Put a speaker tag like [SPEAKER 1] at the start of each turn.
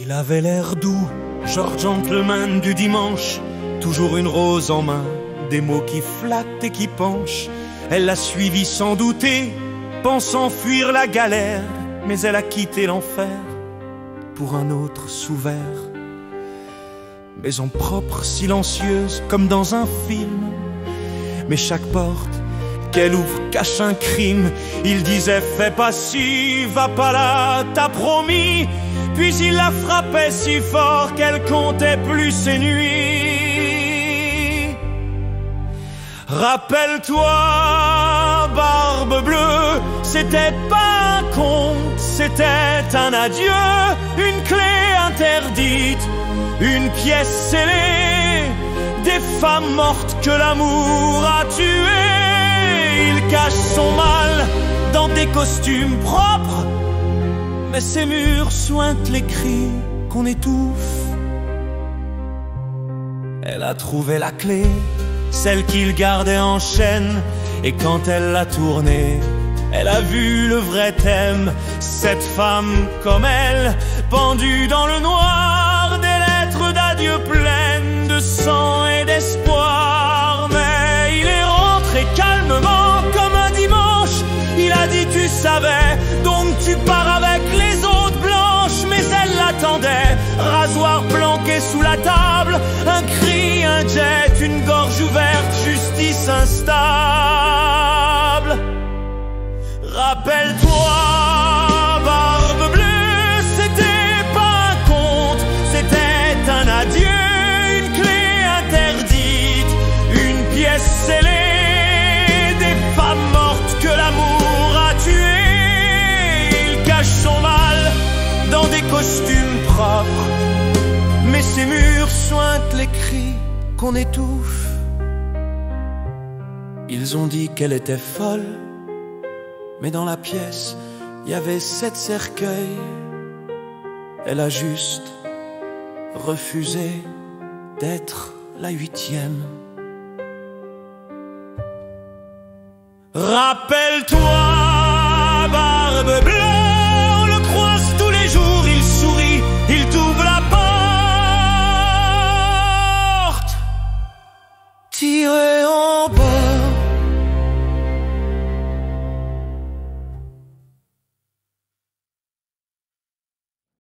[SPEAKER 1] Il avait l'air doux, genre gentleman du dimanche, toujours une rose en main, des mots qui flattent et qui penchent. Elle l'a suivi sans douter, pensant fuir la galère, mais elle a quitté l'enfer pour un autre sous verre. Maison propre, silencieuse, comme dans un film, mais chaque porte qu'elle ouvre cache un crime. Il disait fais pas ci, va pas là, t'as promis. Puis il la frappait si fort qu'elle comptait plus ses nuits. Rappelle-toi, barbe bleue, c'était pas un conte, c'était un adieu, une clé interdite, une pièce scellée, des femmes mortes que l'amour a tuées. Il cache son mal dans des costumes propres, mais ses murs sointent les cris qu'on étouffe. Elle a trouvé la clé, celle qu'il gardait en chaîne, et quand elle l'a tournée, elle a vu le vrai thème. Cette femme comme elle, pendue dans le noir, des lettres d'adieu pleines de sang et d'espoir. Mais il est rentré calmement comme un dimanche. Il a dit tu savais, donc tu pars avec les autres blanches. Mais elle l'attendait, rasoir planqué sous la table, un cri, un jet, une gorge ouverte, justice instable. Rappelle-toi, barbe bleue, c'était pas un conte, c'était un adieu, une clé interdite, une pièce scellée, des femmes mortes que l'amour a tuées. Il cache son mal dans des costumes propres, mais ses murs sointent les cris qu'on étouffe. Ils ont dit qu'elle était folle, mais dans la pièce, il y avait 7 cercueils. Elle a juste refusé d'être la 8e. Rappelle-toi,